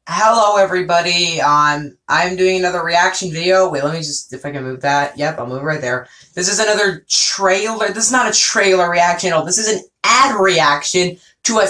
Hello everybody, I'm doing another reaction video. Wait, let me just, if I can move that. Yep, I'll move right there. This is another trailer. This is not a trailer reaction. No, this is an ad reaction to a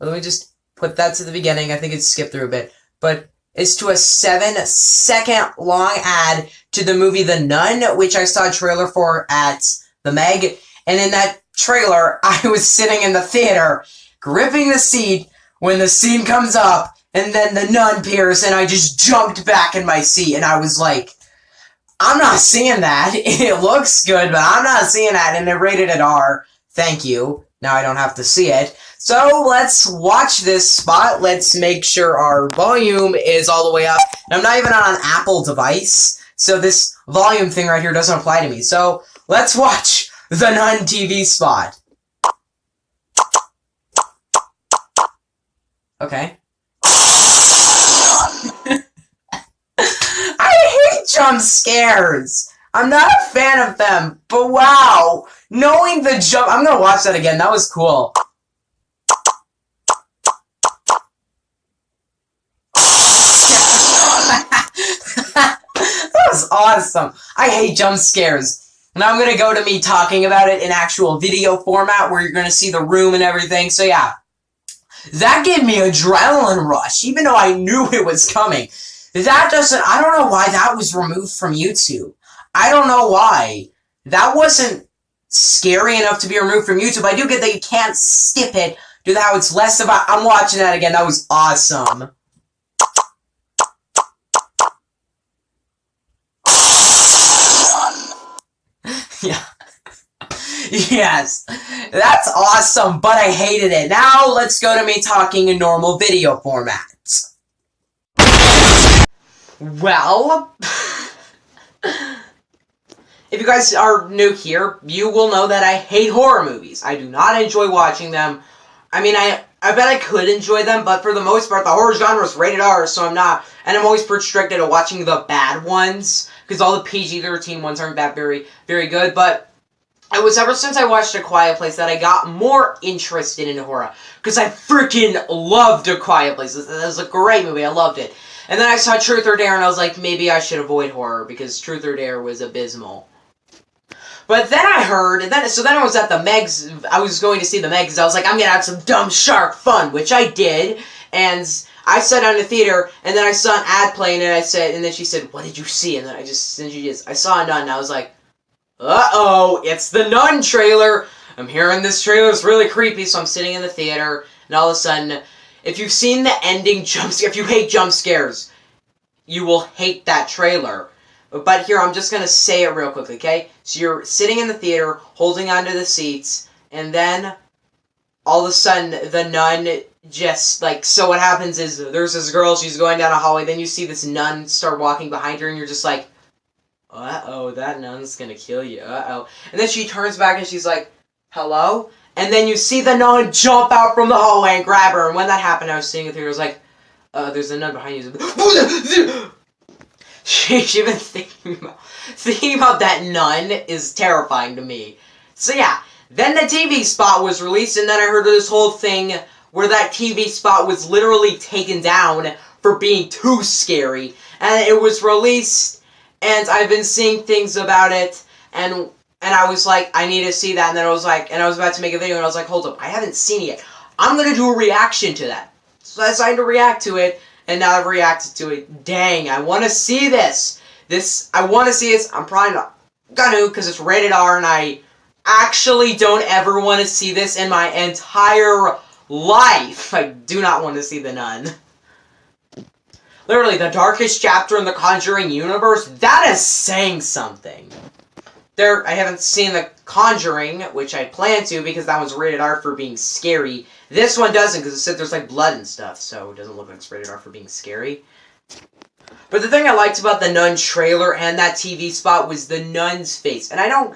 let me just put that to the beginning. I think it skipped through a bit. But it's to a 7-second long ad to the movie The Nun, which I saw a trailer for at the Meg. And in that trailer, I was sitting in the theater, gripping the seat when the scene comes up. And then the nun appears, and I just jumped back in my seat, and I was like, I'm not seeing that. It looks good, but I'm not seeing that, and it rated it R. Thank you. Now I don't have to see it. So let's watch this spot. Let's make sure our volume is all the way up. And I'm not even on an Apple device, so this volume thing right here doesn't apply to me. So let's watch the Nun TV spot. Okay. I hate jump scares. I'm not a fan of them, but wow, knowing the jump, I'm gonna watch that again. That was cool. That was awesome. I hate jump scares. Now I'm gonna go to me talking about it in actual video format where you're gonna see the room and everything. So yeah. That gave me adrenaline rush, even though I knew it was coming. I don't know why that was removed from YouTube. I don't know why. That wasn't scary enough to be removed from YouTube. I do get that you can't skip it due to how it's less about, I'm watching that again, that was awesome. Yeah. Yes, that's awesome, but I hated it. Now, let's go to me talking in normal video format. Well, if you guys are new here, you will know that I hate horror movies. I do not enjoy watching them. I mean, I bet I could enjoy them, but for the most part, the horror genre is rated R, so I'm not, and I'm always restricted to watching the bad ones, because all the PG-13 ones aren't that very good, but it was ever since I watched A Quiet Place that I got more interested in horror. Because I freaking loved A Quiet Place. It was a great movie. I loved it. And then I saw Truth or Dare and I was like, maybe I should avoid horror because Truth or Dare was abysmal. But then I heard, so then I was at the Megs, I was going to see the Megs, I was like, I'm gonna have some dumb shark fun, which I did. And I sat down in the theater, and then I saw an ad playing, and then she said, what did you see? And then I saw a nun, and I was like, uh-oh, it's the Nun trailer. I'm hearing this trailer is really creepy, so I'm sitting in the theater, and all of a sudden, if you've seen the ending jump scare, if you hate jump scares, you will hate that trailer. But here, I'm just gonna say it real quickly, okay? So you're sitting in the theater, holding onto the seats, and then, all of a sudden, the nun just, so what happens is, there's this girl, she's going down a hallway, then you see this nun start walking behind her, and you're just like, uh-oh, that nun's gonna kill you, uh-oh. And then she turns back and she's like, hello? And then you see the nun jump out from the hallway and grab her. And when that happened, I was sitting in the theater, I was like, there's a nun behind you. She's been thinking about that nun is terrifying to me. So yeah, then the TV spot was released, and then I heard this whole thing where that TV spot was literally taken down for being too scary. And it was released, and I've been seeing things about it, and I was like, I need to see that, and then I was like, and I was about to make a video, and I was like, hold up, I haven't seen it yet. I'm gonna do a reaction to that. So I decided to react to it, and now I've reacted to it. Dang, I want to see this. I want to see this. I'm probably not gonna, because it's rated R, and I actually don't ever want to see this in my entire life. I do not want to see The Nun. Literally, the darkest chapter in the Conjuring universe, that is saying something. I haven't seen The Conjuring, which I plan to, because that one's rated R for being scary. This one doesn't, because it said there's, blood and stuff, so it doesn't look like it's rated R for being scary. But the thing I liked about the Nun trailer and that TV spot was the nun's face. And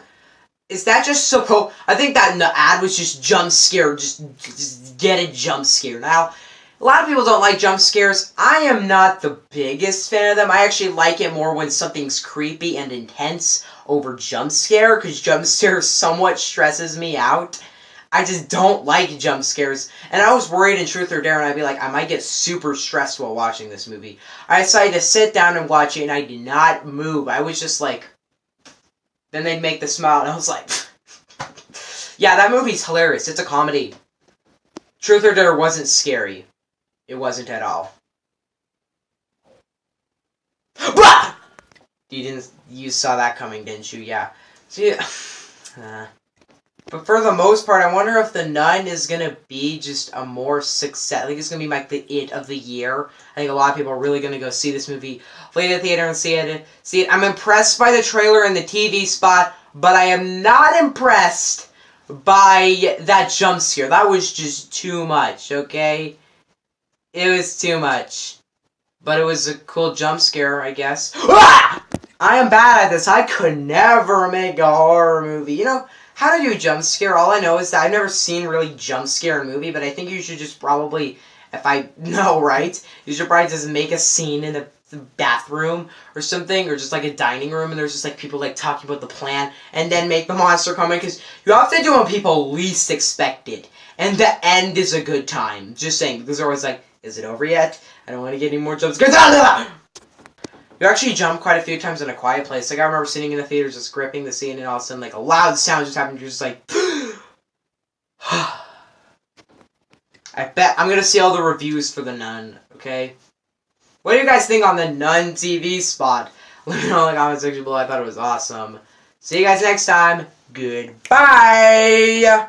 is that just I think that the ad was just jump scare, just get a jump scare. Now, a lot of people don't like jump scares. I am not the biggest fan of them. I actually like it more when something's creepy and intense over jump scare, because jump scare somewhat stresses me out. I just don't like jump scares. And I was worried in Truth or Dare, and I'd be like, I might get super stressed while watching this movie. I decided to sit down and watch it, and I did not move. I was just like... Then they'd make the smile, and I was like... Yeah, that movie's hilarious. It's a comedy. Truth or Dare wasn't scary. It wasn't at all. Bah! You saw that coming, didn't you? Yeah. So, yeah. But for the most part, I wonder if The Nun is gonna be just a more success. I think it's gonna be like the it of the year. I think a lot of people are really gonna go see this movie, play it at the theater, and see it. I'm impressed by the trailer and the TV spot, but I am not impressed by that jump scare. That was just too much. Okay, it was too much. But it was a cool jump scare, I guess. Ah! I am bad at this. I could never make a horror movie. You know, how to do jump scare, all I know is that I've never seen really jump scare in a movie, but I think you should just probably, if I know right, you should probably just make a scene in the bathroom or something, or just like a dining room, and there's just like people like talking about the plan, and then make the monster come in, because you have to do when people least expect it, and the end is a good time. Just saying, because they're always like, is it over yet? I don't want to get any more jump scares. You actually jump quite a few times in A Quiet Place. Like, I remember sitting in the theater just gripping the scene, and all of a sudden, like, a loud sound just happened. You're just like, I bet I'm gonna see all the reviews for The Nun, okay? What do you guys think on the Nun TV spot? Let me know in the comment section below. I thought it was awesome. See you guys next time. Goodbye!